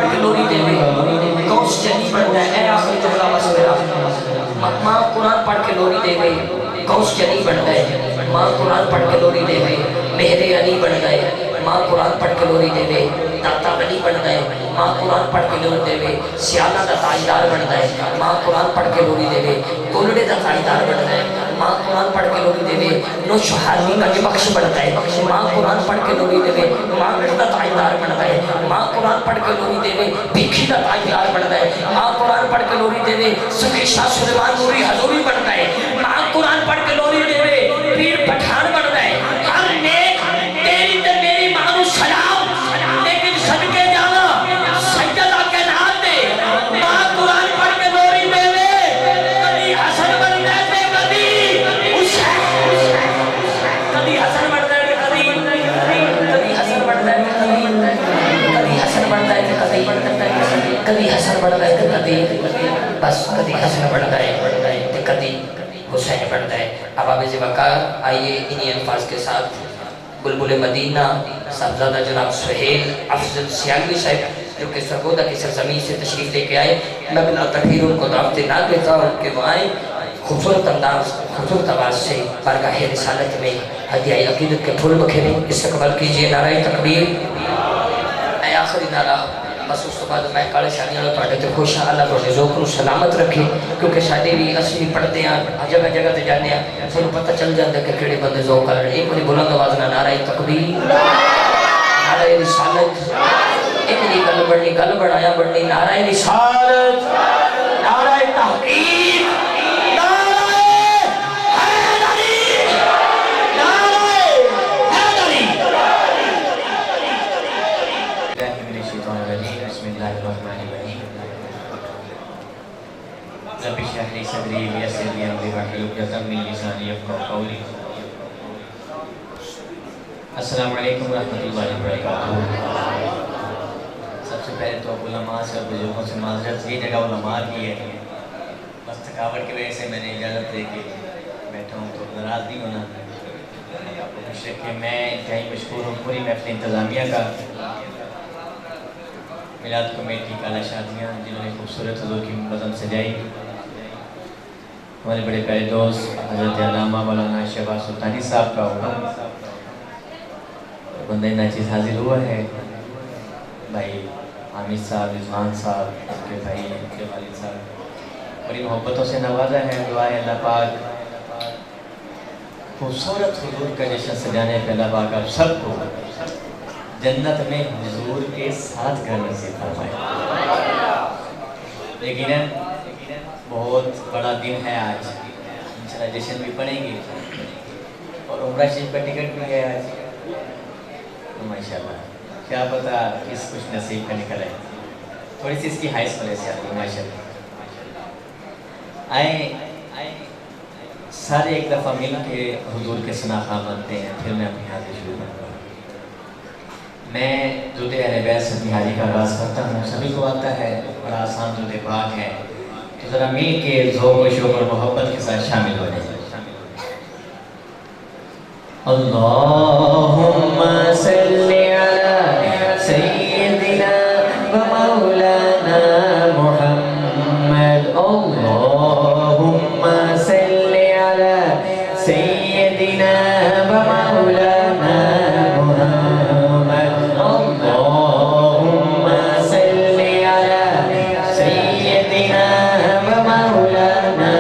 पढ़ के लोरी देवे गौस जनी बनता है। आखिरी जुमला बस मेरा, माँ कुरान पढ़ के लोरी देवे गौस जनी बनता है। माँ कुरान पढ़ के लोरी देवे मेहरे अली बन गए। माँ कुरान पढ़ के लोरी देवे दाता वली बन गए। माँ कुरान पढ़ के लोरी देवे सियाला का ताजदार बन गए। माँ कुरान पढ़ के लोरी देवे गोलड़े का ताजदार बन गए। माँ कुरान पढ़ के लोरी देवे नौशहादी का बख्श बन गए। माँ कुरान पढ़ के लोरी देवे मांगड़ का ताजदार बन गए। माँ कुरान पढ़ के लोरी देवे भिखी का ताजदार बन गए। माँ कुरान पढ़ के लोरी देवे सुखी शाह सुलेमान नूरी हजूरी बन गए। माँ कुरान पढ़ के लोरी देवे पीर पठान बन गए। हर नेक तेरी ते मेरी माँ को सलाम, लेकिन सदके जाना सजदा के नाम दे। माँ कुरान पढ़ के लोरी देवे कभी हसन बन जाते कभी कभी हसन बन जाते कभी हसन बन जाते कभी हसन बन जाते कभी हसन बन जाते कभी बस कभी हसन बन जाए कभी हुसैन बन जाए। अब आबिज़ वक़ार आइए इन्हीं अल्फाज के साथ बुलबुल मदीना साहबजादा जनाब सुहेल अफजल सियालवी साहब जो कि सरगोदा की सरजमीन से तशरीफ़ लेके आए, मैं बिला तकरीर उनको दावत ना देता हूँ कि वो आए खूबसूरत अंदाज खूबसूरत आवाज़ से बारगाह रिसालत में हदिया अक़ीदत के फूल बखेरे इस्तक़बाल कीजिए। नाराए तकबीर। आखिरी नारा बस उस बाद मैं काले शानी वाला थोड़े तो खुश हाँ, अल्लाह थोड़े ज़ौक़ नूं सलामत रखे, क्योंकि साडे भी असली पढ़ते हैं जगह जगह ते जाने सानूं पता चल जाता है कि किहड़े बंदे ज़ौक़ वाले। एक बारी बुलंद आवाज़ नाल नाराए तकबीर नाराए रिसालत एक दी गल बनाया बढ़नी नाराए रिसालत नाराए तहक़ीक़ नाराए हैदरी नाराए हैदरी। बिस्मिल्लाहिर्रहमानिर्रहीम। रब्बि इश्रह ली सदरी वयस्सिर ली अमरी वाहलुल उक़दतम मिन लिसानी यफ़क़हू क़ौली। अस्सलामु अलैकुम रहमतुल्लाहि व बरकातुहू। सबसे पहले तो उलमा से और बुजुर्गों से माज़रत, ये जगह उलमा की है, बस थकावट की वजह से मैंने इजाज़त दे के बैठा हूँ, तो नाराज़ नहीं होना। आपको खुश रखिए। मैं इंतहाई मशकूर हूँ पूरी महफ़िल इंतज़ामिया का, मिलाद कमेटी काला शादियाँ जिन्होंने खूबसूरत हुज़ूर की बज़म सजाई, हमारे बड़े प्यारे दोस्त हज़रत अल्लामा मौलाना शहबाज सुल्तानी साहब का हुक्म बंदे नाचीज़ हाजिर हुआ है। भाई हामिद साहब, रिजवान साहब, उनके भाई, उनके वालिद साहब बड़ी मोहब्बतों से नवाजा है। दुआ है अल्लाह पाक खूबसूरत हुज़ूर का जश्न सजाने पे अल्लाह पाक आप सबको जन्नत में हुज़ूर के साथ घर नसीब फरमाए। यकीनन बहुत बड़ा दिन है आज, इंशाअल्लाह जश्न भी पढ़ेंगे और उम्रा शरीफ का टिकट भी है आज, तो माशाअल्लाह क्या पता किस कुछ नसीब का निकल आए। थोड़ी सी इसकी हाइस वाले से आती है माशाअल्लाह। आए सारे एक दफ़ा मिल के हुज़ूर के सना ख़्वाह बनते हैं, फिर मैं अपनी हाजिरी शुरू करता हूँ। मैं दुरूद अहले बैत से अपनी हाजिरी का आगाज़ करता हूँ। सभी को आता है, बड़ा आसान दुरूद पाक है, तो ज़रा मिल के ज़ौक़ व शौक़ और मोहब्बत के साथ शामिल हो जाए। अल्लाहुम्मा सल्लि अला सय्यिदिना व मौलाना मुहम्मद। अल्लाहुम्मा सल्लि अला सय्यिदिना व मौलाना मुहम्मद। अल्लाहुम्मा सल्लि अला सय्यिदिना व मौलाना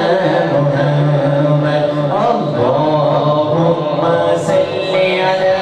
मुहम्मद। अल्लाहुम्मा सल्लि अला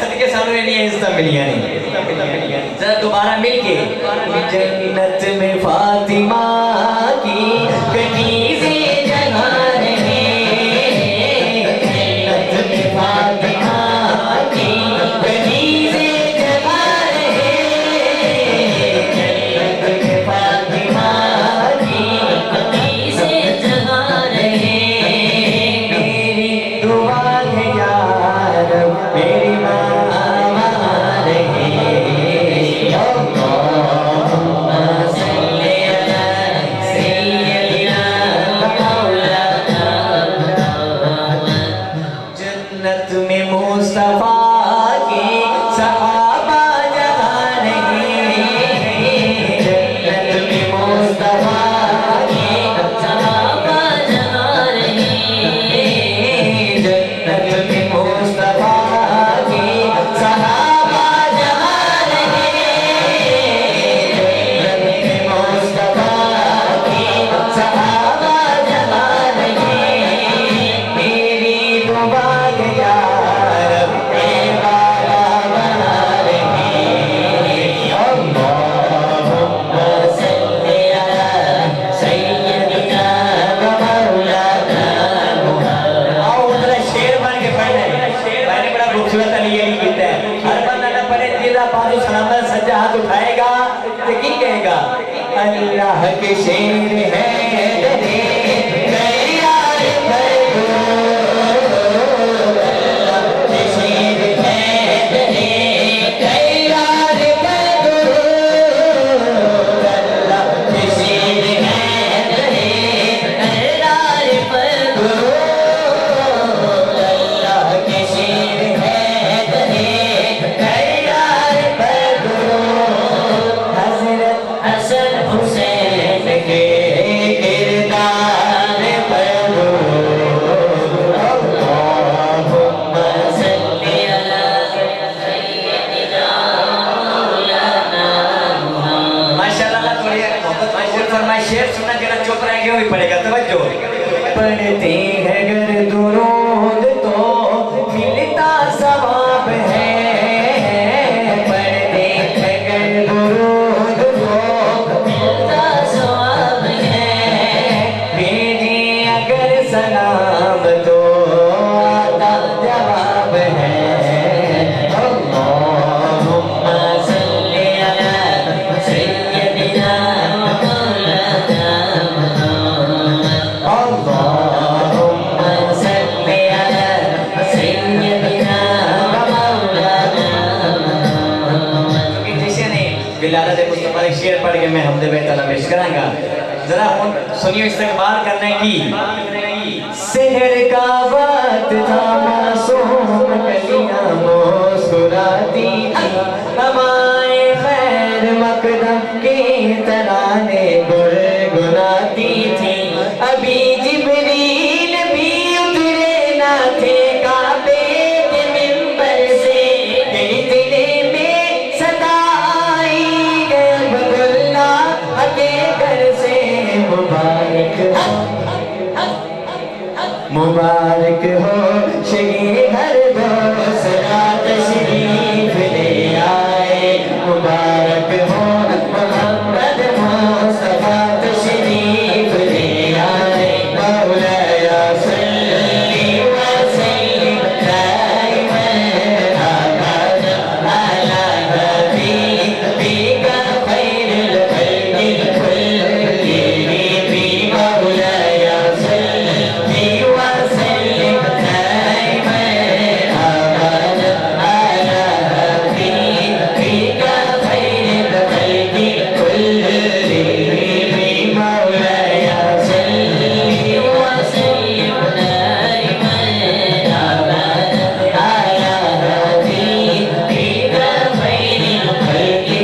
सदके सानू नहीं इज्जत मिलियां नहीं जरा दोबारा मिलके जन्नत में फातिमा की कनीज़े जला रहे जन्नत में फातिमा की कनीज़े जला रहे जन्नत में फातिमा की कनीज़े जला रहे मेरी दुआ है यार मेरी अल्लाह के शेर है दरे यार अल्लाह के शेर है दरे यार अल्लाह के शेर है दरे यार अल्लाह के शेर है दरे यार हज़रत हसन हुसैन के किरदार पर अल्लाहुम्मा सल्ली अला सय्यिदिना मौलाना मुहम्मद। माशाअल्लाह थोड़ी मोहब्बत माशूर फरमाए शेर सुनना जरा चुप रह गए भी पड़ेगा तवज्जो पढ़ते हैं अगर दुरूद तो मिलता सवाब है पढ़ते हैं अगर दुरूद तो मिलता सवाब है भेजे अगर सलाम तो आता जवाब है अल्लाहुम्मा सल्ली अला सय्यिदिना मौलाना मुहम्मद अल्लाहुम्मा सल्ली अला सय्यिदिना मौलाना मुहम्मद। जैसे नहीं बिलाल मुस्तफा के शेर पढ़ के मैं हमदे बेतला पेश करांगा जरा सुनियो इस्तेमाल करने की शहर का वक्त था मासूम कलियां मुस्कुराती थी हमारे खैर मकदम के तराने गुनगुनाती थी अभी जिब्रील भी उतरे ना थे काबे के मिंबर से दिले में सदा आई गए अब्दुल्लाह के घर से मुबारक हो शगी घर दूसरा तशरीफ ले आए मुबारक हो मोहम्मद मुस्तफा तशरीफ ले आए मौलाया सल्ली व सल्लिम दाइमन अबदा अला हबीबिका खैरुल खल्क़ि कुल्लिहिम मौलाया सल्ली व सल्लिम दाइमन अबदा अला हबीबिका खैरुल खल्क़ि कुल्लिहिम मौलाया सल्ली व सल्लिम दाइमन अबदा अला हबीबिका खैरुल खल्क़ि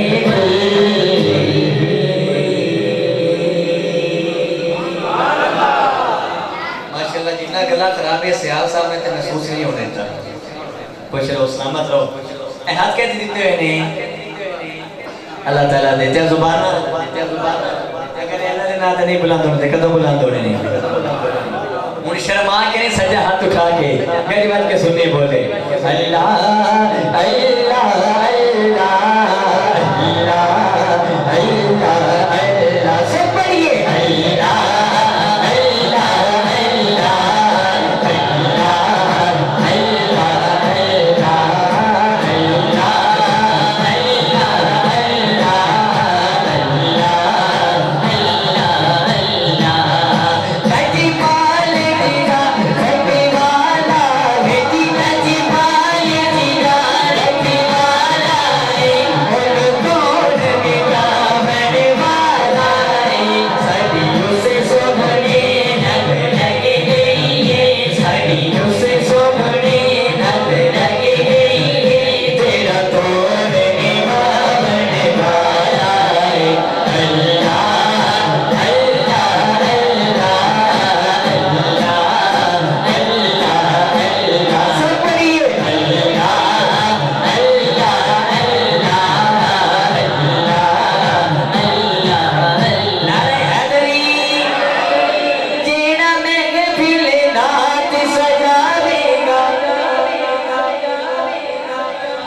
माशाअल्लाह जितना गला खराब है सियाल साहब ने तो महसूस नहीं होने देता खुश रहो सलामत रहो ए हाथ कैसे देते हुए ने अल्लाह ताला देते जुबान अगर अल्लाह ने ना नहीं बुलंद होने कदों बुलंद होने नहीं मुझे शर्मा के नहीं सजा हाथ उठा के मेरी बात के सुनने बोले अल्लाह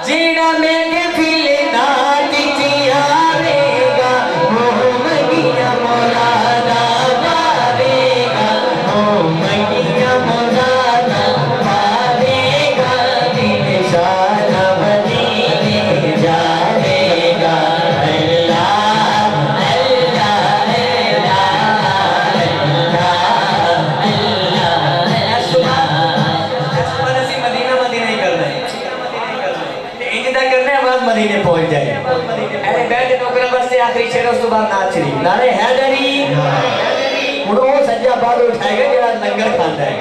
जेड़ा मेरे फिल नात आवेगा वो मंगिया मुरादा पावेगा वो मंगिया मुरादा पावेगा दिल शादा मदीने जावेगा अल्लाह अल्लाह अल्लाह सुभान असी मदीना मदीना ही करना है इंतजार करने बाद मदीने पहुंच जाए अरे बैठ नौकरा बस से आखिरी शेर उस बाद नाच शरीफ नारे हैदरी हुण ओ सज्जा बाद उठाएगा जेड़ा लंगर खाता है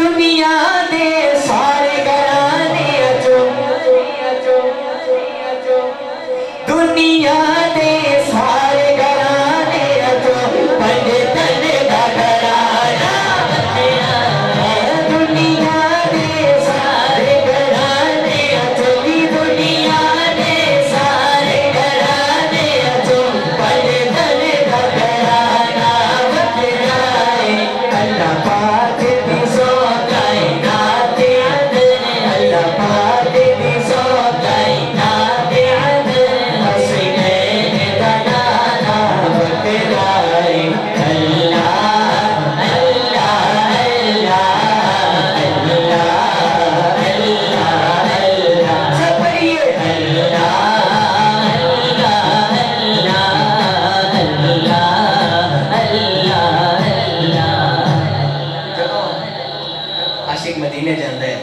दुनिया दे सारे घराने अचो दुनिया दे सारे घराने अचो पंडितन दा घराना दुनिया दे सारे घराने अचो दुनिया दे सारे घराने अचो पंडितन दा घराना बतलाए अल्लाह पाक दी सो कायनात अल्लाह पाक दी सो कायनात हसनैन दा नाना बतलाए अल्लाह अल्लाह अल्लाह अल्लाह अल्लाह सब पढ़िए आशिक मदीने जाता है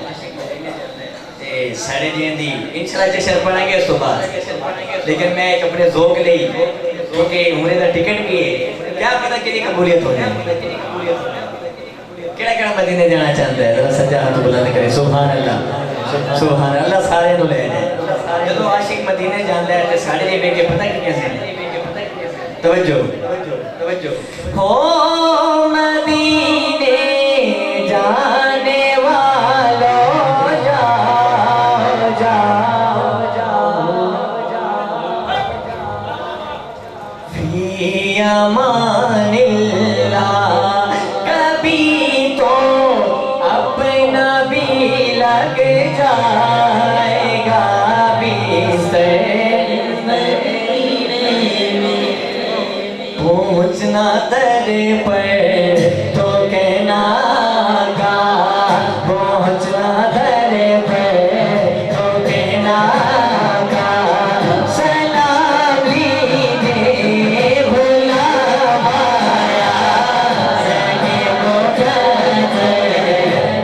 ते साढ़े जियां दी इंशाल्लाह जश्न पढ़ाएंगे उस तो बाद लेकिन मैं एक अपने ज़ौक ले क्योंकि उम्र का टिकट भी है क्या पता कितनी कबूलियत हो जाए केड़ा केड़ा मदीने जाना चाहता है जरा सज्जा हाथ बुलंद करे सुभान अल्लाह सारे नु ले जाए जदों आशिक मदीने जाता है ते साढ़े जे बेके पता की कैसे तवज्जो तवज्जो हो मदीने जाने वालों जाओ जाओ जाओ फी अमानिल्लाह कभी तो अपना भी लग जाएगा पहुँचना दर पर तो कहना का पहुँचना दर पर तो कहना का सलाम लीजिए बुलावाया सगे मुकद्दर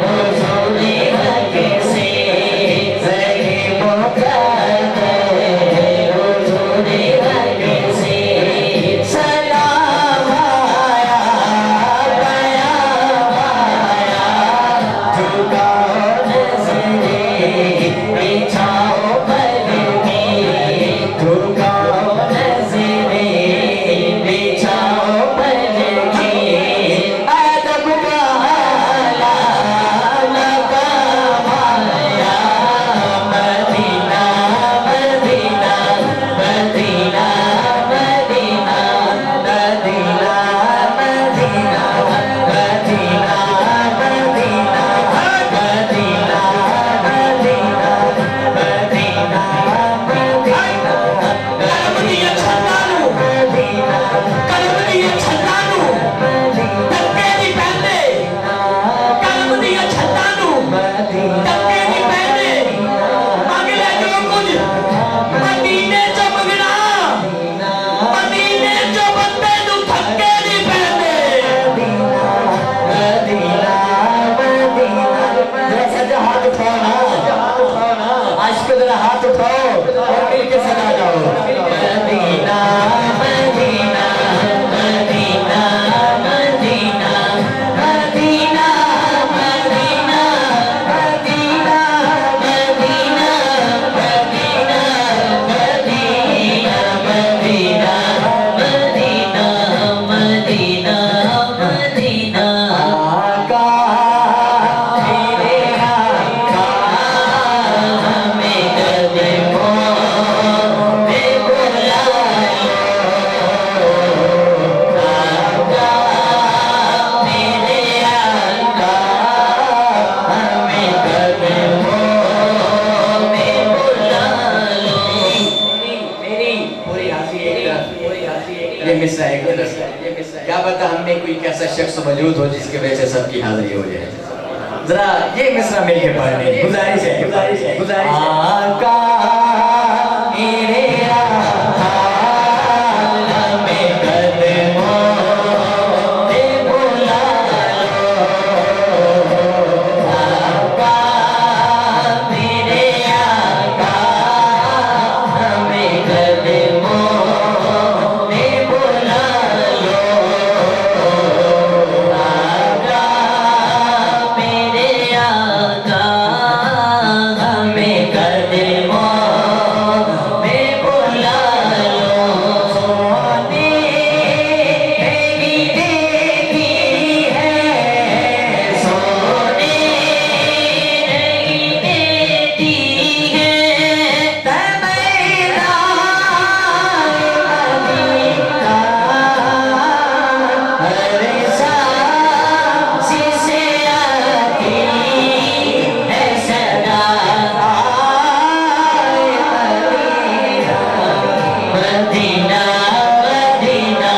हुज़ूर हक से कोई कैसा शख्स मौजूद हो जिसकी वजह से सबकी हाजिरी हो जाए। जरा ये मिसरा मिलके पढ़ने की गुजारिश है। आका मेरे आका हमें कदमों पे बुला लो। आका मेरे आका हमें कदमों पे बुला लो। आका मेरे आका हमें कदमों पे बुला लो। सोने की देती है, सोने की देती है, तमन्ना मदीना हर सांस से आती है सदा। Medina Medina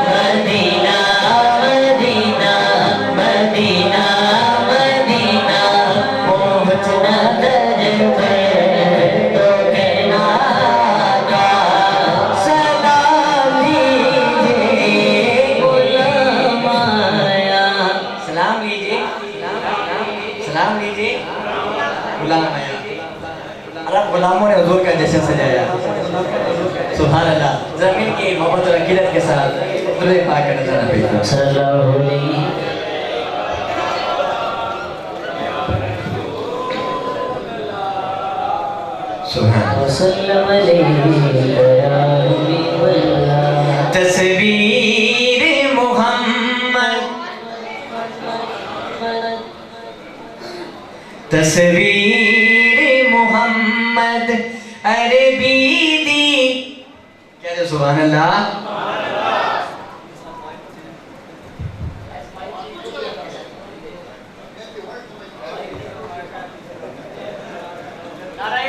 Medina Medina Medina Medina पहुँचना दर पे तो कहना का सलाम लीजिए गुलाम आया। सलाम लीजिए, सलाम लीजिए गुलाम आया। अरब गुलामों ने हुजूर का जश्न सजाया। सुभान अल्लाह। जमीन की मोहब्बत और अकीदत के साथ दुरूद पाक का नज़ारा पेश करो। सल्लल्लाहु अलैहि सुभान वसल्लम अलैहि या हबीबल्लाह। तस्वीर मोहम्मद, तस्वीर मोहम्मद अरबी दी। क्या जो सुभान अल्लाह।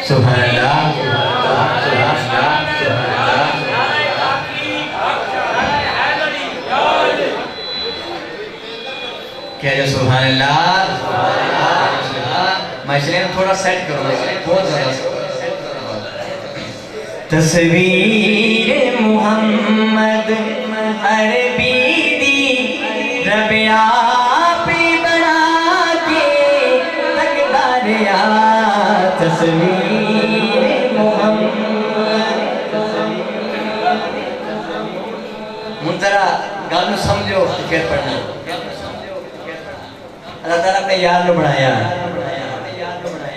सुभान अल्लाह, सुभान अल्लाह, सुभान अल्लाह। क्या जो सुभान अल्लाह। मसले में थोड़ा सेट करो, बहुत ज़्यादा। तस्वीर मोहम्मद अरबी दी रब आप बना के तकदार या। तस्वीर मोहम्मद मुंतरा गानों समझो फिर पढ़ना। अल्लाह ताला अपने यार को बनाया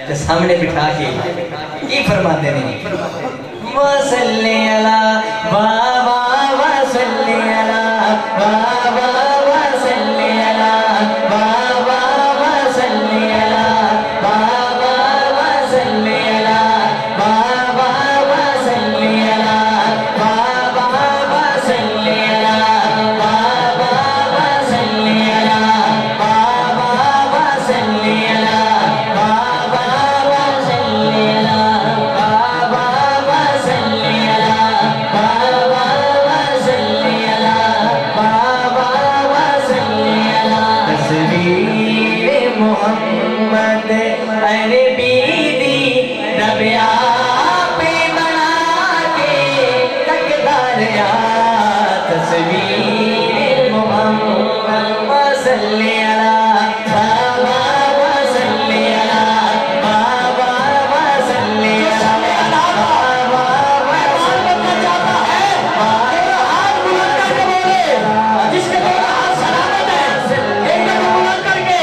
ते सामने बिठा के ये फरमाते नहीं वसल्ले अला बाबा वसल्ले अला बाबा वसल्ले अला बाबा वसल्ले अला बाबा वसल्ले अला बाबा वसल्ले अला बाबा वसल्ले अला बाबा वसल्ले अला बाबा वसल्ले अला बाबा वसल्ले अला बाबा वसल्ले अला बाबा वसल्ले अला बाबा वसल्ले अला। तस्वीर मोहम्मद अरबी दी रब आप बना के तकदार या। तस्वीर मोहम्मद वसल्ले अला बाबा वसल्ले अला बाबा वसल्ले अला बाबा वसल्ले अला। जिसके दोनों हाथ सलामत है एक बार बुलंद करके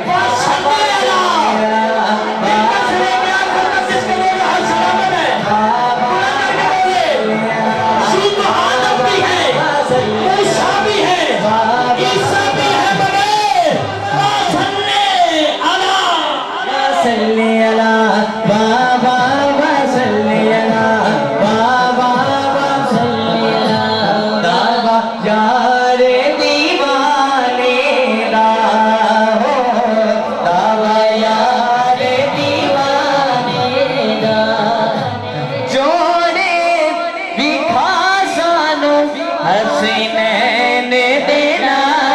वसल्ले अला। एक बार से लेके आखिर तक जिसके दोनों हाथ सलामत है बुलंद करके बोले सुभान रब्बी है, मूसा भी है, ईसा भी है, बड़े वसल्ले अला। वसल्ले अला बाबा वसल्ले अला बाबा वसल्ले अला। दावा यार दीवाने दा हो, दावा यार दीवाने दा। जोड़े विखा सानू हसीनैन दे नाल।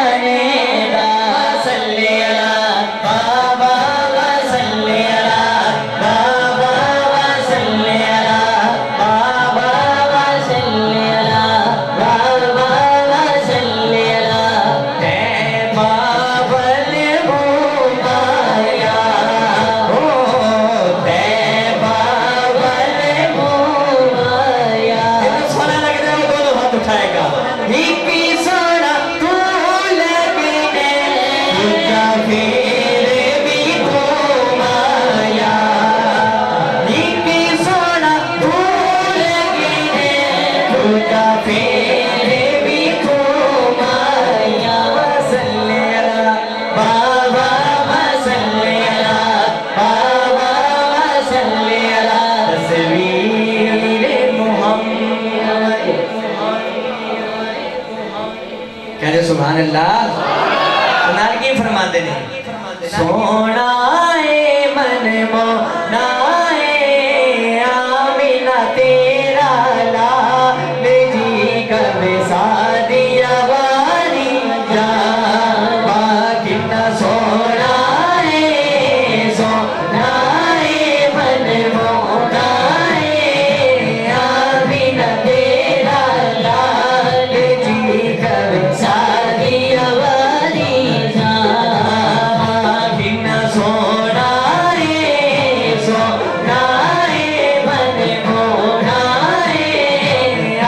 सोनाए आमिना तेरा लाल जी कब सादिया वाली जावा कितना सोनाए सोनाए मन मोनाए आमिना तेरा लाल जी कब सादिया वाली जावा कितना सोनाए सोनाए मन मोनाए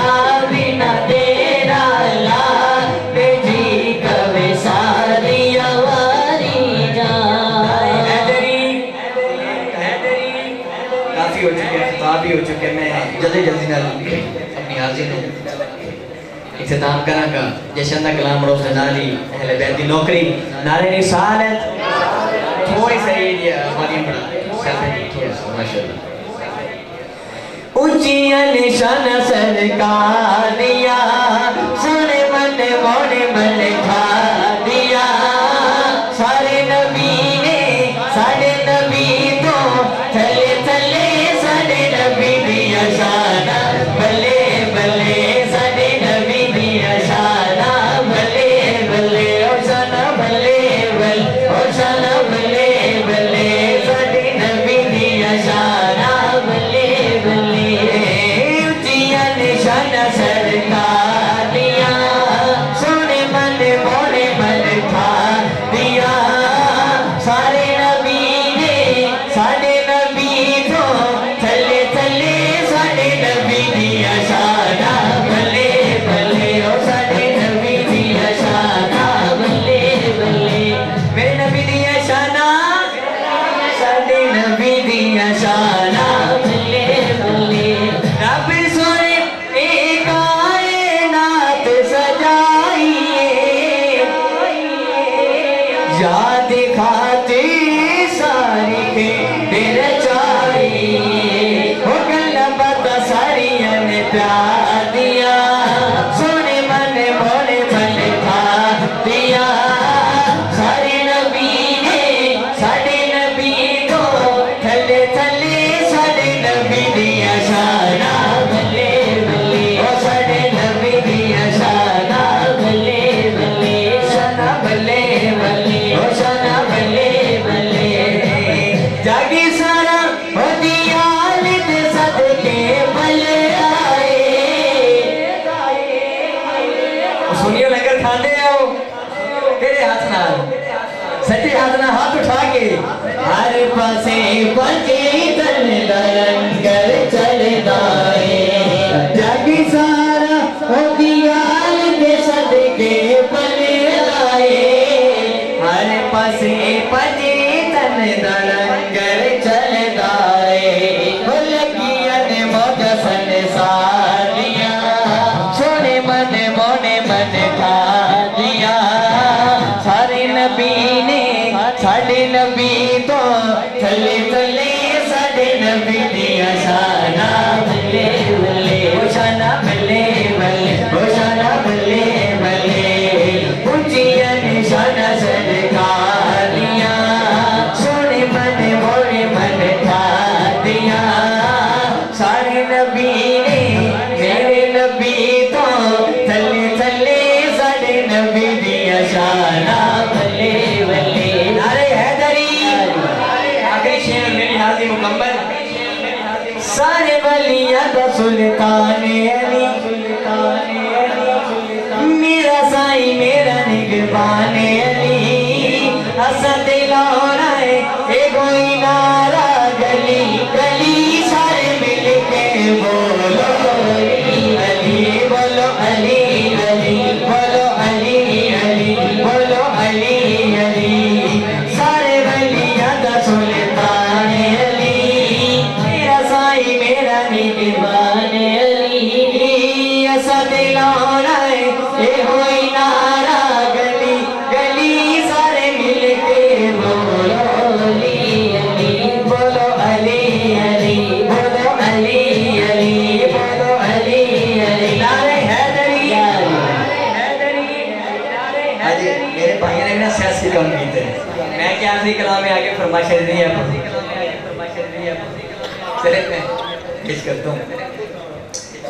आमिना तेरा लाल जी कब सादिया वाली जावा। काफी हो चुके हैं, खिताब भी हो चुके हैं। मैं जल्दी जल्दी ना अपनी हाजिर हूँ इख्तिताम करांगा। जशन दा कलाम रोज़ नाली अहले बैत दी नौकरी नारे रिसालत थोड़ी सी ये वाली पढ़ा माशाल्लाह। ऊंचियां निशान सरकार दिया सोने मन मोने मन खा दिया सारे नबी ने साढ़े नबी तो थले थले साढ़े नबी दिया शाना बल्ले बल्ले साढ़े नबी दिया शाना बल्ले बल्ले ओ शाना बल्ले बल्ले ओ शाना बल्ले बल्ले साढ़े नबी दिया शाना बल्ले बल्ले ऊंचियां निशान सरकार दिया सोने मन मोने मन खा दिया सारे नबी ने साढ़े नबी तो थले थले साढ़े नबी दिया शाना बल्ले बल्ले ओ साढ़े नबी दिया शाना बल्ले बल्ले मेरे नबी दिया शाना साढ़े नबी दिया शाना बल्ले बल्ले रब सोने एक कायनात सजाइए याद खाते सारी के तेरे चाहिए हो गल बता सारी ने प्यार दिया सोने मन मोने मन खा दिया सारे नबी ने साढ़े नबी को थले थले साढ़े नबी दिया शाना बल्ले बल्ले ओ साढ़े नबी दिया शाना बल्ले बल्ले शाना बल्ले बल्ले ओ शाना बल्ले बल्ले जागी सारा ओ दिया लिद सदके बल्ले आए सुनियो लंगर खाते आओ तेरे हाथ नाल सच्चे हाथ ना हाथ उठा के हर पासे पचे तन लंगर चलदा है जागी सारा हो दिया दे सदके बने आए हर पासे पचे तन लंगर चलदा है लगिया ने मौज संसारिया सोने मन मोने मन खा दिया सारे नबी ने साढ़े नबी तो थले थले साढ़े नबी दिया शाना बल्ले बल्ले ओ शाना बल्ले बल्ले ओ शाना बल्ले बल्ले ऊंचियां निशाना सरकार दिया सोने मन मोने मन खा दिया सारे नबी ने मेरे नबी तो थले थले साढ़े नबी दिया शाना बल्ले बल्ले नारे हैदरी आखिरी शेर मेरी हाजिर मुकम्मल सारे वलिया दा सुल्तान अली मेरा साईं मेरा निगरान अली असा दिलाना है ए कोई नारा गली गली सारे मिल के बोलो अली बोलो अली अली बोलो अली अली बोलो अली अली सारे वलिया दा सुल्तान अली मेरा साईं मेरा निगरान अली असा दिलाना है ए कोई नारा गली गली सारे मिल के बोलो अली अली बोलो अली अली बोलो अली अली बोलो अली अली नारे हैदरी आज मेरे भाई ने ना सियासी काम कीते मैं क्या आखिरी कलाम में आगे फरमाइश दी है चले मैं पेश करता हूँ।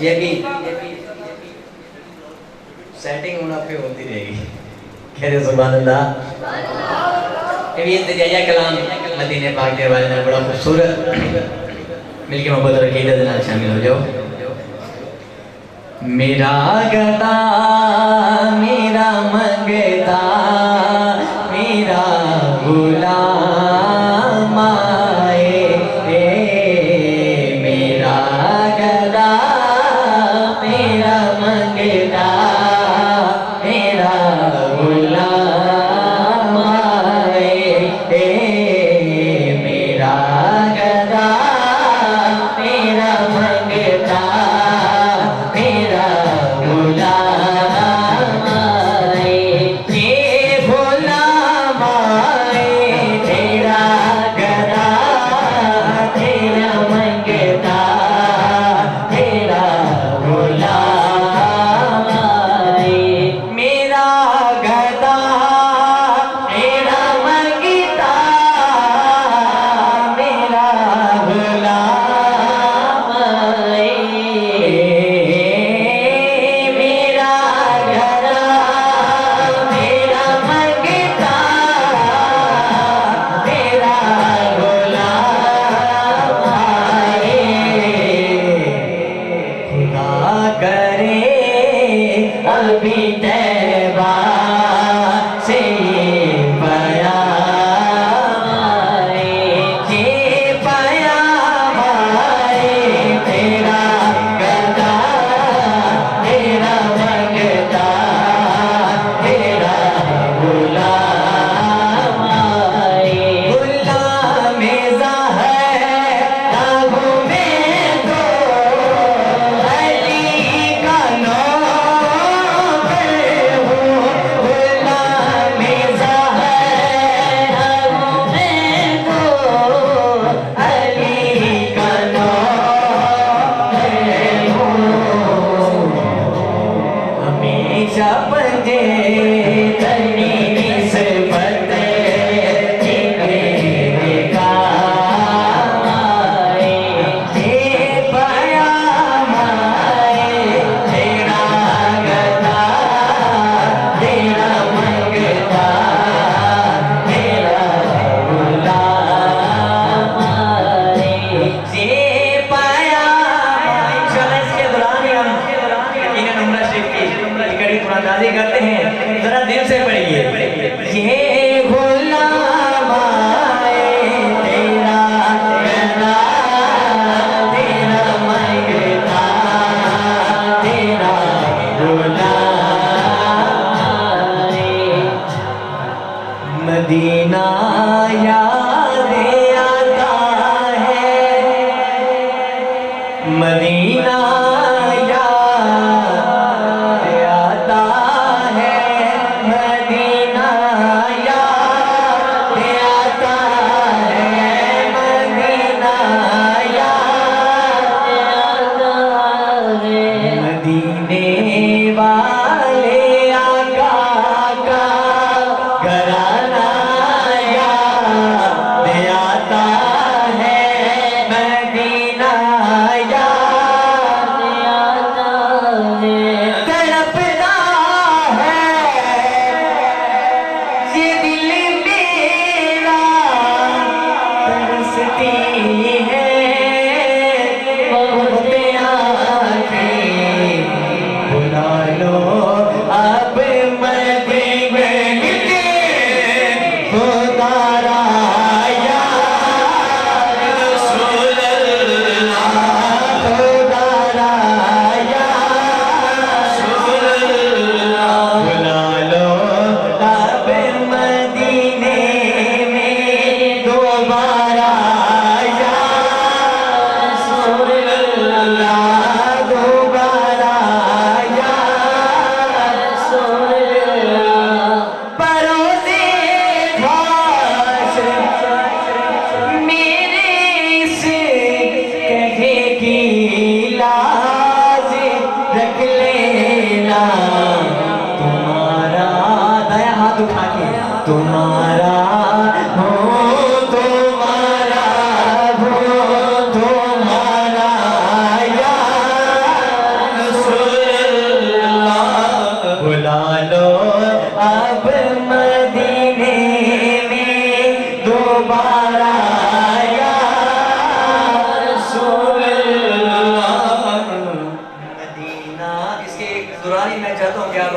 ये भी सेटिंग होना पे होती रहेगी। कह रहे सुभान अल्लाह। ये भी इंतजाइया कलाम मदीने पाक के बारे में बड़ा खूबसूरत मिलके मोहब्बत और अकीदत के साथ शामिल हो जाओ। मेरा गदा मेरा मंगता मेरा गुलाम आए, मेरा गदा मेरा मंगता मेरा गुलाम आए, मेरा गदा मेरा मंगता मेरा गुलाम आए, ये गुलाम आए, तेरा गदा तेरा मंगता तेरा गुलाम आए, मेरा गदा मेरा मंगता मेरा गुलाम आए, मेरा गदा मेरा मंगता मेरा गुलाम आए, खुदा करे अभी तैबा से पयाम आए, ये पयाम आए, तेरा गदा तेरा मंगता तेरा गुलाम आए, गुलाम ज़हर राहों में तो अली का नौकर हूँ, गुलाम ज़हर राहों में तो अली का नौकर हूँ, हमेशा पंजे तनी निस्बत मेरे काम आए, ये पयाम आए, तेरा गदा तेरा मंगता तेरा गुलाम आए, ये पयाम आए। इंशाअल्लाह इसके दौरान ही हम यकीनन उम्रा शरीफ की कड़ी कुरानदाजी करते हैं, जरा दिल से पढ़िए। ये गुलाम आए, तेरा गदा तेरा मंगता तेरा गुलाम आए, मदीना याद आता है, मदीना याद आता है, मदीना याद आता है, मदीना याद आता है, मदीने वाले आका का घराना याद आता है, मदीना याद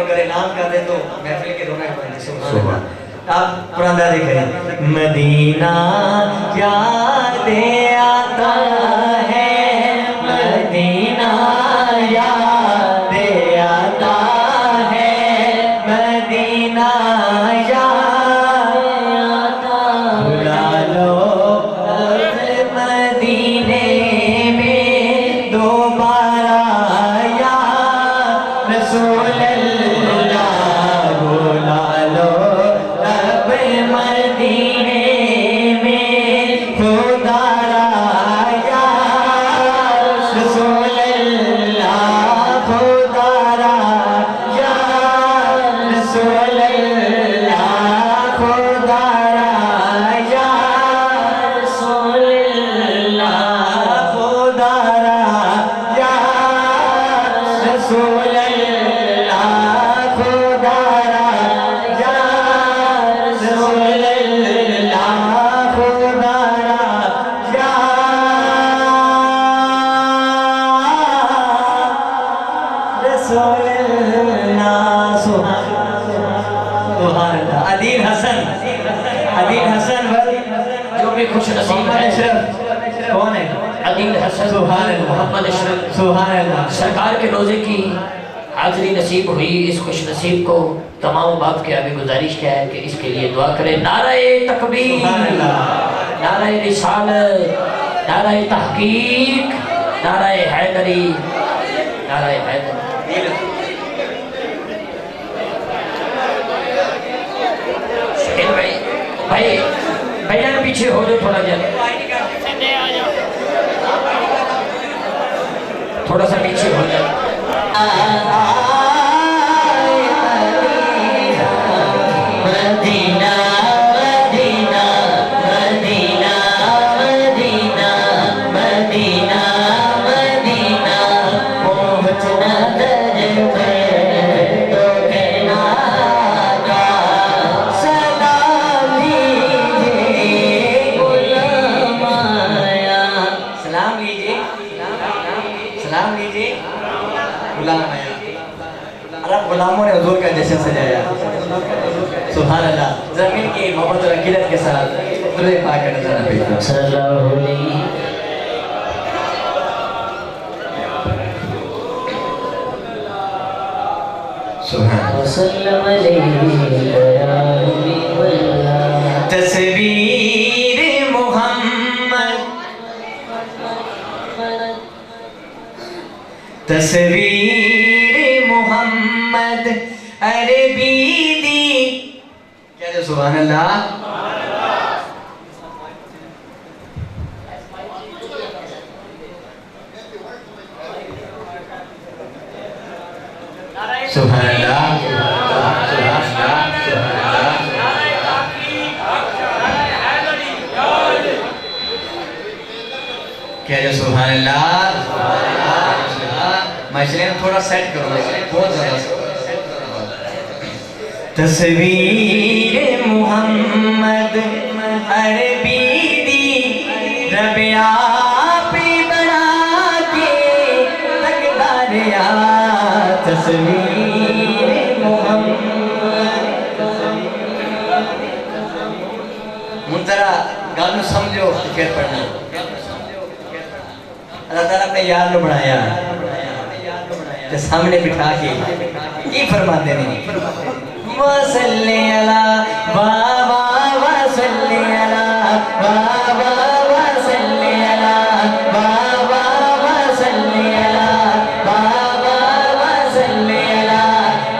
अगर नाम कर दे तो महफिल के रौनक बन जाए। सुभान। आप पुराना देखें, मदीना याद आता है, मदीना याद आता है, मदीना याद बुला लो अब मदीने में दोबारा या रसूल अल्लाह, बुला लो अब मदीने में खुदारा या रसूल अल्लाह, खुदारा या रसूल अल्लाह, खुदारा या रसूल अल्लाह, खुदारा या रसूल अल्लाह, खुदारा या रसूल अल्लाह, खुदारा या रसूल अल्लाह। सुभान अल्लाह। अदील हसन जो भी खुश नसीब मोहम्मद है, अशरफ कौन है? अदील हसन सुभान अल्लाह। मोहम्मद अशरफ सुभान अल्लाह। सरकार के रोजे की हाजिरी नसीब हुई। इस खुश नसीब को तमाम बाप के आगे गुजारिश क्या है कि इसके लिए दुआ करें। नारे तकबीर, सुभान अल्लाह। नारे रिसालत, नारे तहकीक, नारे हैदरी, नारे हैदरी। शहीद भाई, भाई भैया पीछे हो जाओ थोड़ा जरा, थोड़ा सा पीछे हो जाओ। Medina Medina Medina Medina Medina Medina पहुँचना दर पे तो कहना का सलाम लीजिए गुलाम आया। सलाम लीजिए, सलाम लीजिए गुलाम आया। अरब गुलामों ने हुजूर का जश्न सजाया। सुभान अल्लाह। जमीन की मोहब्बत और अकीदत के साथ दुरूद पाक का नज़ारा पेश करो। सल्लल्लाहु अलैहि सुभान वसल्लम अलैहि या हबीबल्लाह। तस्वीर मोहम्मद, तस्वीर मोहम्मद अरबी दी। क्या जो सुभान अल्लाह। सुभान अल्लाह, सुभान अल्लाह, क्या जो सुभान अल्लाह। मसले में थोड़ा सेट करो, बहुत ज़्यादा। तस्वीर मोहम्मद अरबी दी, रब आप बना के तकदार या तस्वीर मोहम्मद। मुंतरा गानों समझो फिर पढ़ना। अल्लाह ताला अपने यार को बनाया ते सामने बिठा के ये फरमाते हैं, वसल्ले अला बाबा वसल्ले अला बाबा वसल्ले अला बाबा वसल्ले अला बाबा वसल्ले अला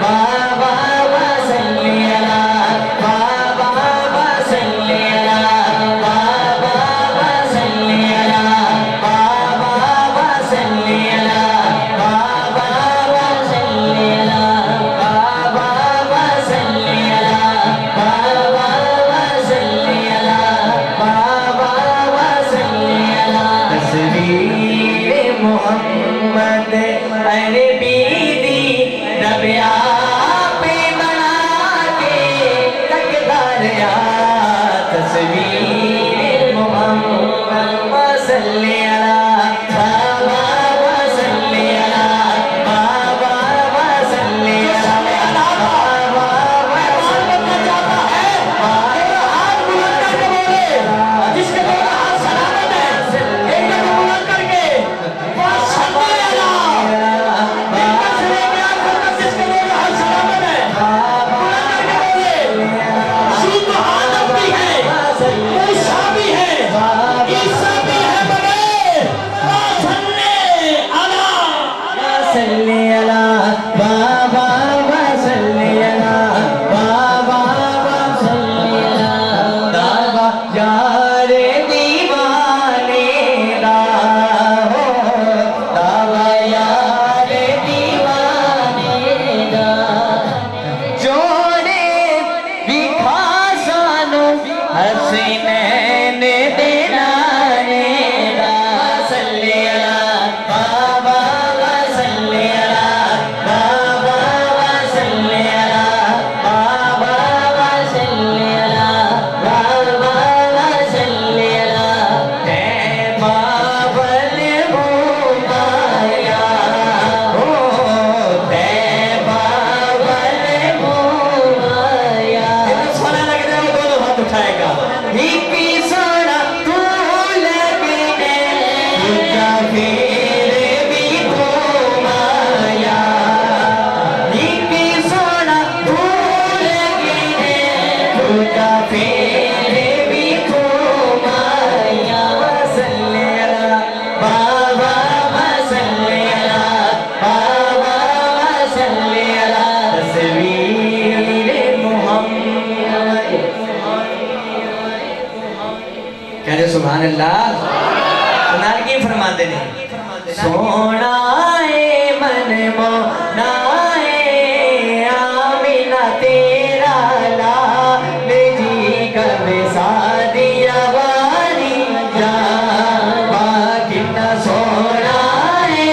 बाबा वसल्ले अला बाबा वसल्ले अला बाबा वसल्ले अला बाबा वसल्ले अला बाबा वसल्ले अला बाबा वसल्ले अला बाबा वसल्ले अला बाबा वसल्ले अला। तस्वीर मोहम्मद अरबी दी, रब आप बना के तकदार या तस्वीर मोहम्मद वसल्ले अला बाबा वसल्ले अला बाबा वसल्ले अला फरमाते ने सोना ए मन मोना ए आमिना तेरा लाल जी कब सादिया वाली जा कितना सोना ए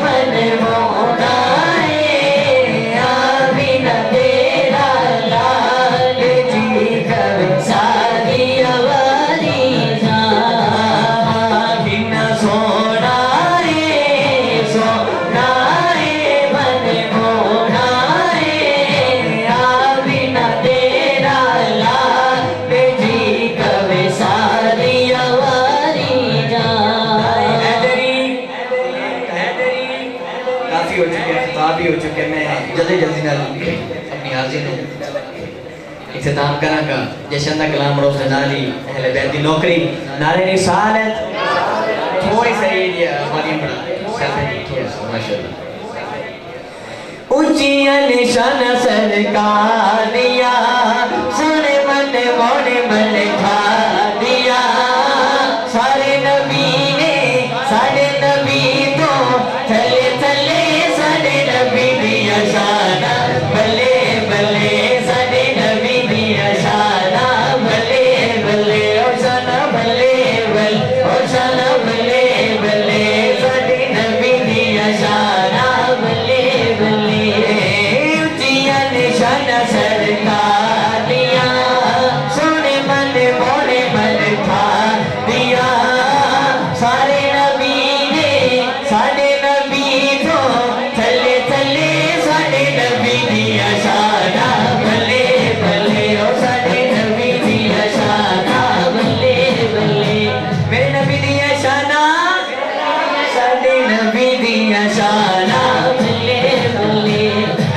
मन मोना ए आमिना तेरा लाल जी कब सादिया वाली जा कितना सोना ए मन मोना ए आमिना तेरा लाल जी कब सादिया वाली जा काफी हो चुके हैं, खिताब भी हो चुके हैं। मैं जल्दी जल्दी ना अपनी हाजिर में इख्तिताम करांगा। जशन दा कलाम रोज़ नाली अहले बैत दी नौकरी नारे रिसालत थोड़ी सही है वॉल्यूम बढ़ा माशाल्लाह। ऊंचिया निशान सरकार दिया सुने मन मोने मन खा दिया सारे नबी ने साढ़े नबी तो थले थले साढ़े नबी दिया शाना बल्ले बल्ले साढ़े नबी दिया शाना बल्ले बल्ले ओ शाना बल्ले बल्ले ओ शाना बल्ले बल्ले साढ़े नबी दिया शाना बल्ले बल्ले ऊंचिया निशान सरकार दिया सोने मन मोने मन खा दिया सारे नबी ने साढ़े नबी तो थले थले साढ़े नबी दिया शाना बल्ले बल्ले ओ साढ़े नबी दिया शाना बल्ले बल्ले मेरे नबी दिया शाना साढ़े नबी दिया शाना बल्ले बल्ले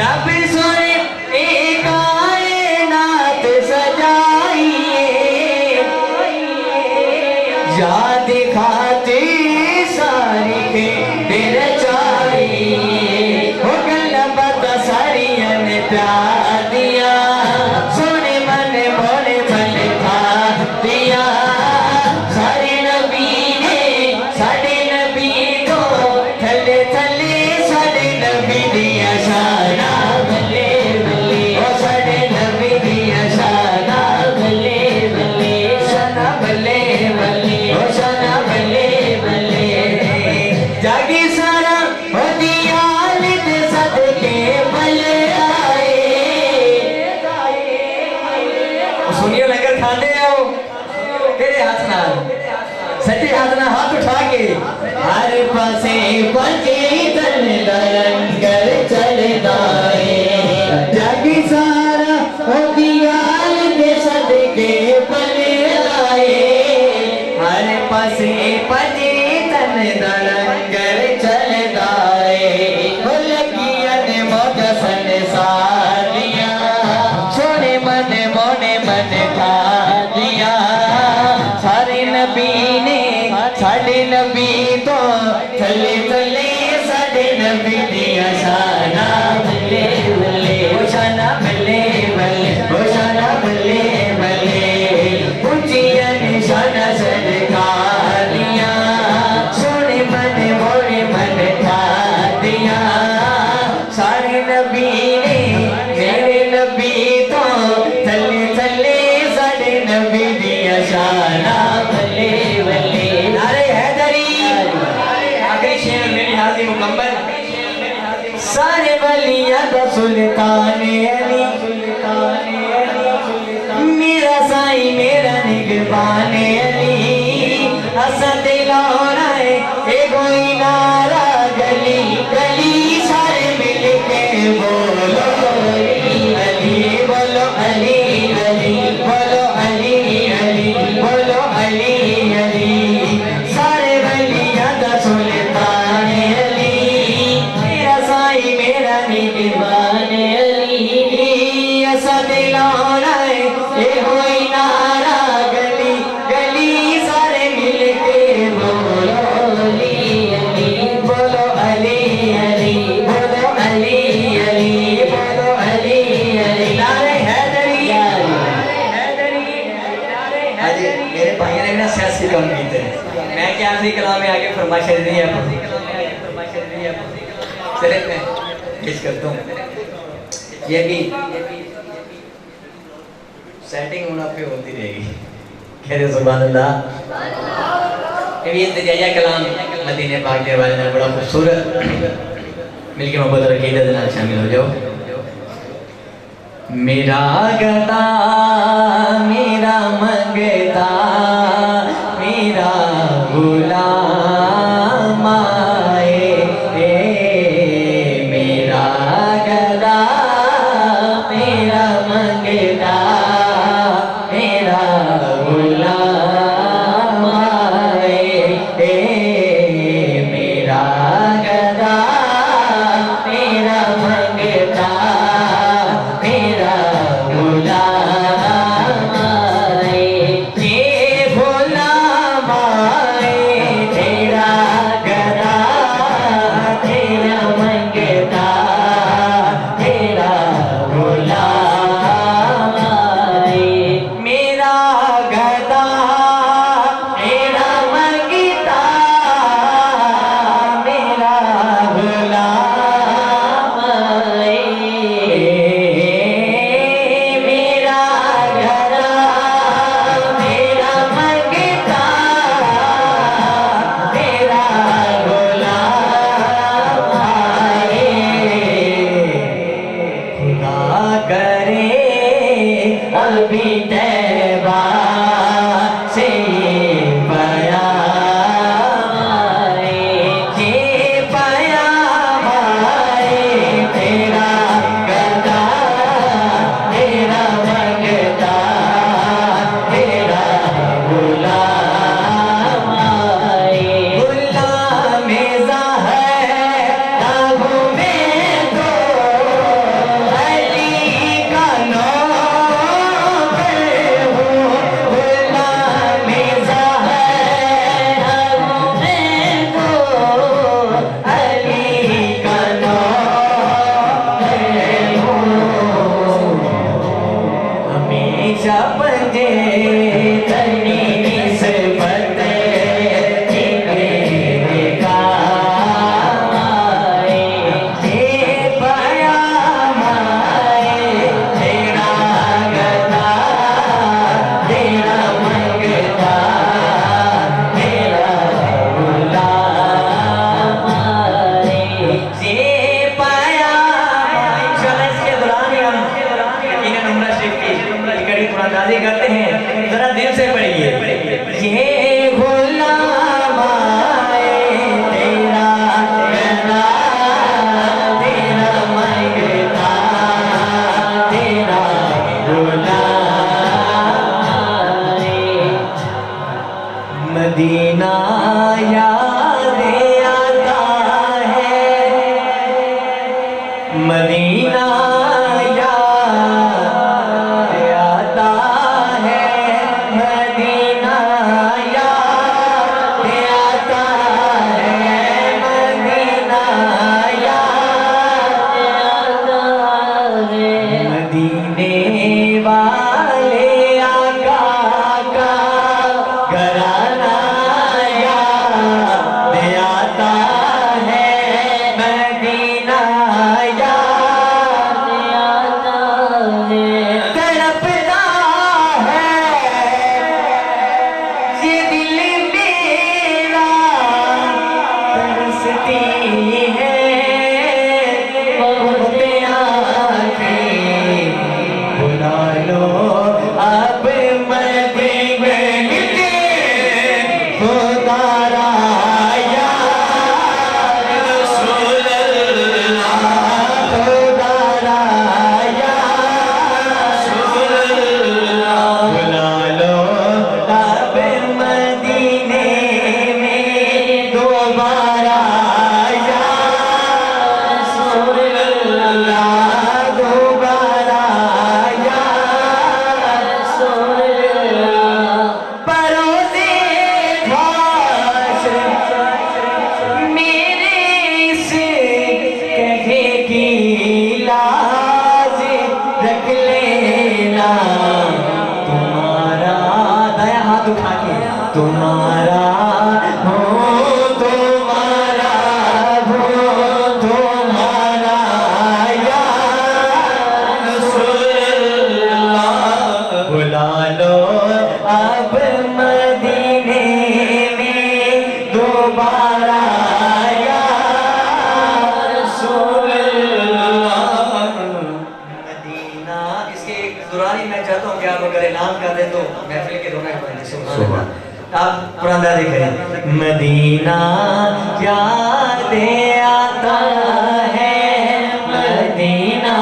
रब सोने एक कायनात सजाइए याद खाते सारी के तेरे चाहिए हो गल्ला बता सारी ने प्यार दिया सोने मन मोने मन खा दिया सारे नबी ने साढ़े नबी को थले थले साढ़े नबी दिया शाना बल्ले बल्ले ओ साढ़े नबी दिया शाना बल्ले बल्ले शाना बल्ले बल्ले ओ शाना बल्ले बल्ले जागी सारा हो दिया लिद सदके बल्ले आए सुनियो लंगर खाते आओ तेरे हाथ नाल सच्चे हाथ ना हाथ उठा के हर पासे पचे तन लंगर चलदा है जागी सारा हो दिया दे सदके बने आए हर पासे पचे तन लंगर चलदा है हो लगिया ने मौज संसारिया सोने मन मोने मन खा दिया सारे नबी ने साढ़े नबी तो थले थले साढ़े नबी दिया शाना बल्ले बल्ले ओ शाना बल्ले बल्ले ओ शाना बल्ले बल्ले ऊंचिया निशाना सरकार दिया सोने मन मोने मन खा दिया सारे नबी ने मेरे नबी तो थले थले साढ़े नबी दिया शाना बल्ले बल्ले नारे हैदरी आखिरी शेर मेरी हाजिर मुकम्मल सारे वलिया दा सुल्तान अली मेरा साई मेरा निगरान अली असा दिलाना है ए कोई नारा गली गली सारे मिल के बोलो अली बोलो अली अली बोलो अली अली बोलो अली अली सारे वलिया दा सुल्तान अली मेरा साई मेरा निगरान अली असा दिलाना है ए कोई नारा गली गली सारे मिल के कम कीते मैं क्या आखिरी कलाम में आगे फरमाइश दी है चले मैं पेश करता हूँ ये भी सेटिंग होना पे होती रहेगी कह दे सुभान अल्लाह ये भी इंतजाया कलाम मदीने पाक के हवाले में बड़ा खूबसूरत मिलके मोहब्बत और अकीदत के साथ शामिल हो जाओ मेरा गदा मेरा मंगता मेरा गुलाम आए मेरा गदा मेरा मंगता मेरा गुलाम आए मेरा गदा मेरा मंगता मेरा गुलाम आए ये गुलाम आए तेरा गदा तेरा मंगता तेरा गुलाम आए मेरा गदा मेरा मंगता मेरा गुलाम आए मेरा गदा मेरा मंगता मेरा गुलाम आए खुदा करे अभी तैबा से पयाम आए ये पयाम आए तेरा गदा तेरा मंगता तेरा गुलाम आए गुलाम ज़ाहिर राहों में तो अली का नाम हो गुलाम ज़ाहिर राहों में तो अली का नाम हो हमेशा पंजे तनी निस्बत तेरे काम आए ये पयाम आए तेरा गदा तेरा मंगता तेरा गुलाम आए ये पयाम इंशाअल्लाह इसके दौरान ही हम यकीनन उम्रा शरीफ की कड़ी कुरानदाजी करते हैं जरा दिल से पढ़िए ये गुलाम आए तेरा गदा तेरा मंगता तेरा गुलाम आए मदीना याद आता है मदीना याद आता है मदीना याद आता है मदीना याद आता है मदीने वाले आका का घराना याद तुम्हारा हूँ तुम्हारा हूँ तुम्हारा या रसूलल्लाह बुला लो अब मदीने में दोबारा या रसूलल्लाह मदीना। इसके दौरान ही मैं चाहता हूँ कि आप अगर ऐलान कर दे तो महफिल के दोनों आप पुराना देखें। मदीना याद आता है मदीना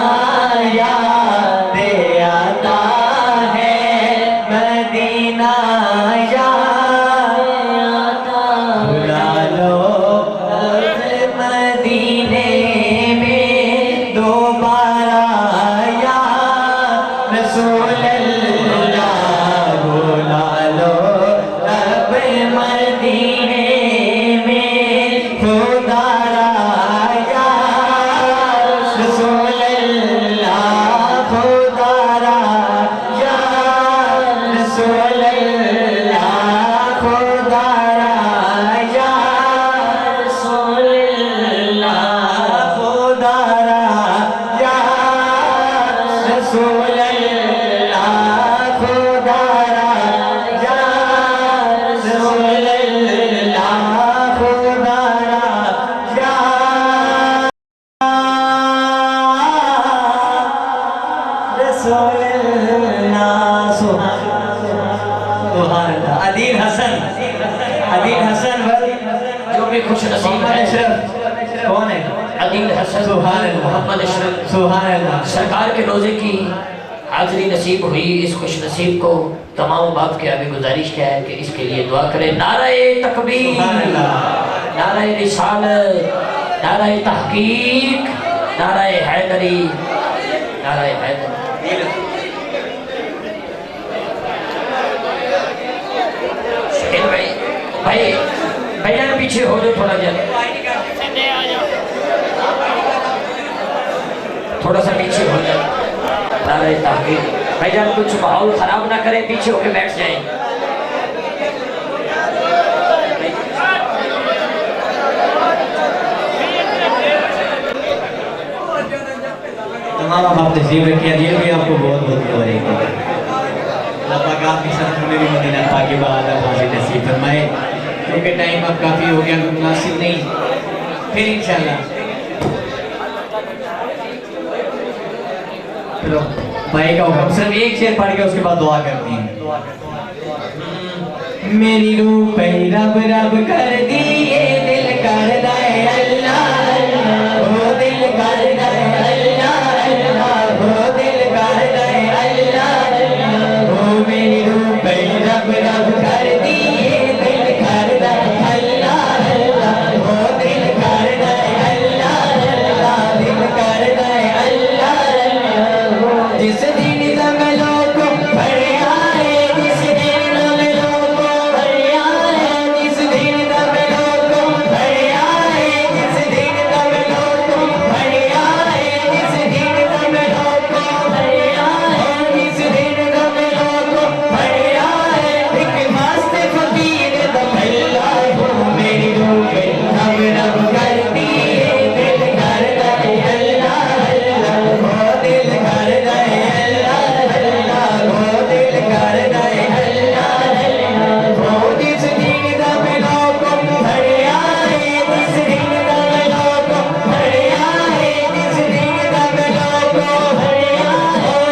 याद आता है मदीना याद बुला लो अब मदीने में दोबारा या रसूलल्लाह बुला लो अब मदीने में खुदारा या रसूलल्लाह खुदारा या रसूलल्लाह खुदारा या रसूलल्लाह खुदारा या रसूलल्लाह खुदारा या रसूलल्लाह खुदारा या रसूलल्लाह सुभान अल्लाह। अदील हसन जो भी खुश नसीब मोहम्मद है। अशरफ कौन है? अदील हसन सुभान अल्लाह। मोहम्मद अशरफ सुभान अल्लाह। सरकार के रोजे की हाजिरी नसीब हुई। इस खुश नसीब को तमाम बाप के आगे गुजारिश क्या है कि इसके लिए दुआ करें। नाराए तकबीर, सुभान अल्लाह। नाराए रिसालत, नाराए तहकीक, नाराए हैदरी, नाराए हैदरी। शहीद भाई भाई भैया पीछे हो जाओ थोड़ा जरा, थोड़ा सा पीछे हो जाए। नारे तहकीक भाईजान कुछ माहौल खराब ना करें, पीछे होके बैठ जाएं। तमाम आप तस्लीम रखिए। अदील भी आपको बहुत बहुत मुबारक हो। अल्लाह पाक आपकी साथ में भी मदीना पाक के बाद हाजिर नसीब फरमाए। क्योंकि टाइम अब काफ़ी हो गया, मुनासिब नहीं, फिर इंशाल्लाह। चलो भाई का हुक्म, सिर्फ एक शेर पढ़ के उसके बाद दुआ करते हैं। मेरी रूह पे रब रब कर दी, ये दिल कर दे अल्लाह अल्लाह, ओ दिल कर दे अल्लाह अल्लाह, ओ दिल कर दे अल्लाह अल्लाह, ओ मेरी रूह पे रब रब कर दी, ये दिल कर दे अल्लाह अल्लाह, ओ दिल कर दे अल्लाह अल्लाह, दिल कर दे अल्लाह अल्लाह। जिस दिन जंगलों को भर आए, जिस दिन जंगलों को भर आए, जिस दिन जंगलों को भर आए, जिस दिन जंगलों को भर आए, जिस दिन जंगलों को भर आए, जिस दिन जंगलों को भर आए, एक मस्त फकीर दफल्ला हो मेरी रूह पे रब रब कर दिए, दिल कर दे अल्लाह अल्लाह, ओ दिल कर दे अल्लाह अल्लाह, ओ दिल कर दे अल्लाह अल्लाह। ओ जिस दिन जंगलों को भर आए, जिस दिन जंगलों को भर आए, जिस दिन जंगलों को भर आए,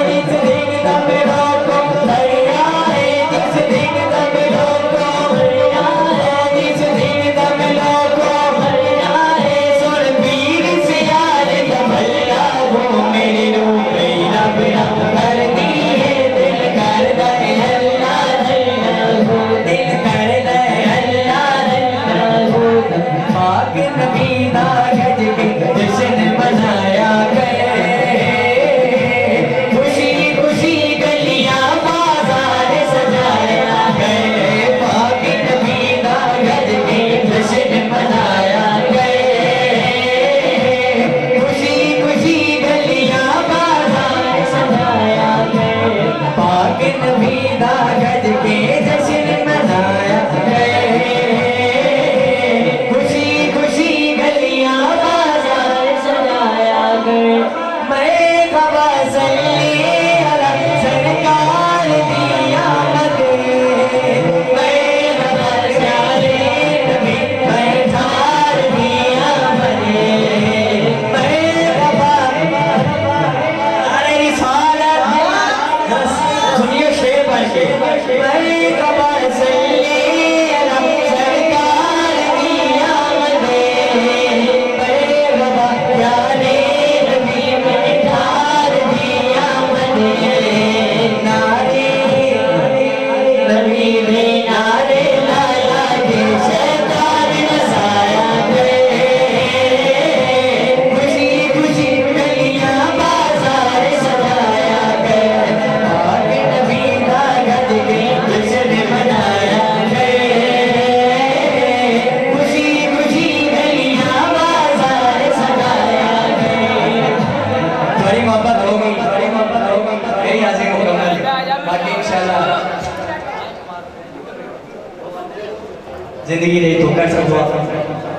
जिस दिन जंगलों को भर आए, जिस दिन जंगलों को भर आए, जिस दिन जंगलों को भर आए, सुन पीर से यार दफल्ला हो मेरी रूह पे रब रब कर दिए, दिल कर दे अल्लाह अल्लाह, दिल कर दे अल्लाह अल्लाह। पाक नबी दा गज के जश्न मनाया गए, खुशी खुशी गलियां बाजार सजाया गए, पाक नबी दा गज के जश्न मनाया गए, खुशी खुशी गलियां बाजार सजाया गए, पाक नबी दा गज के जश्न मनाया गए। जिंदगी रही तो कर सकते हो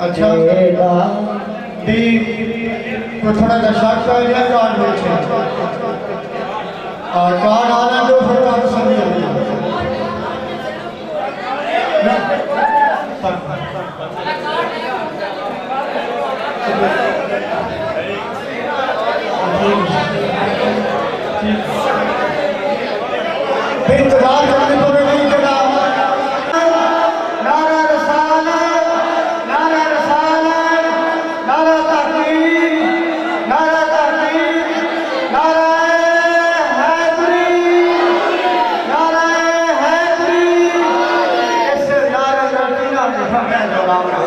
अच्छा दी को थोड़ा सा शॉर्ट कर दिया कार्ड बेचे और कार्ड आना जो फिर आप समझ इंतजार करने को नहीं करना नारा रसाला नारा रसाला नारा तहकीम नारा तहकीम नारा हैदरी नारा हैदरी इस नारा लड़कीना मैं दोहराऊंगा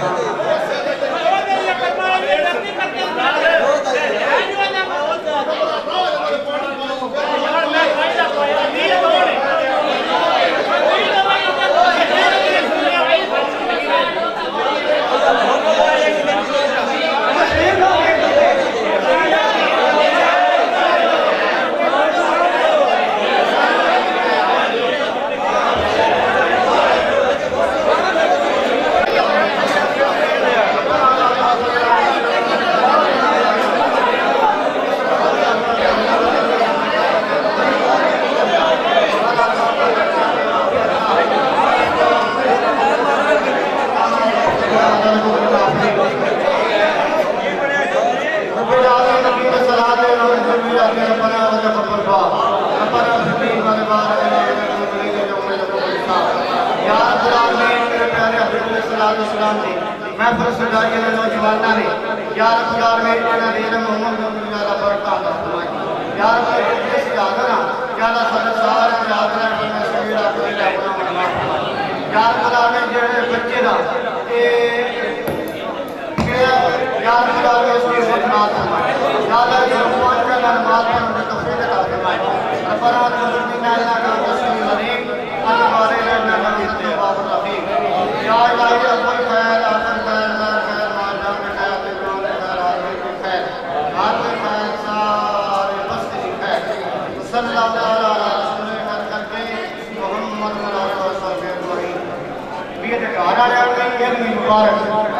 मैं फरसदार के नौजवाना ने यार खुदार में इतना देर मोहम्मद नबी वाला बरता फरमाई यार के से आदरा ज्यादा सरसार यात्रा करने से मेरा कोई अपना मरना यार खुदा ने जेड़े बच्चे दा ए यार खुदा ने उसकी वफात फरमाई ज्यादा जो पांच का नमाज पढ़ने तो फिर अता फरमाई रब्बना तुज़िना इन्ना का रसूल करीम अनवारे लना नबी ते बाब रफीक या इलाही अव्वल खैर आखिर खैर हर खैर माजा में खैर बिगड़ों में खैर हर में खैर सारे बस्ती खैर सल्लल्लाहु अलैहि वसल्लम कर करके मोहम्मद सल्लल्लाहु अलैहि वसल्लम ये घर आ जाएंगे ये मुबारक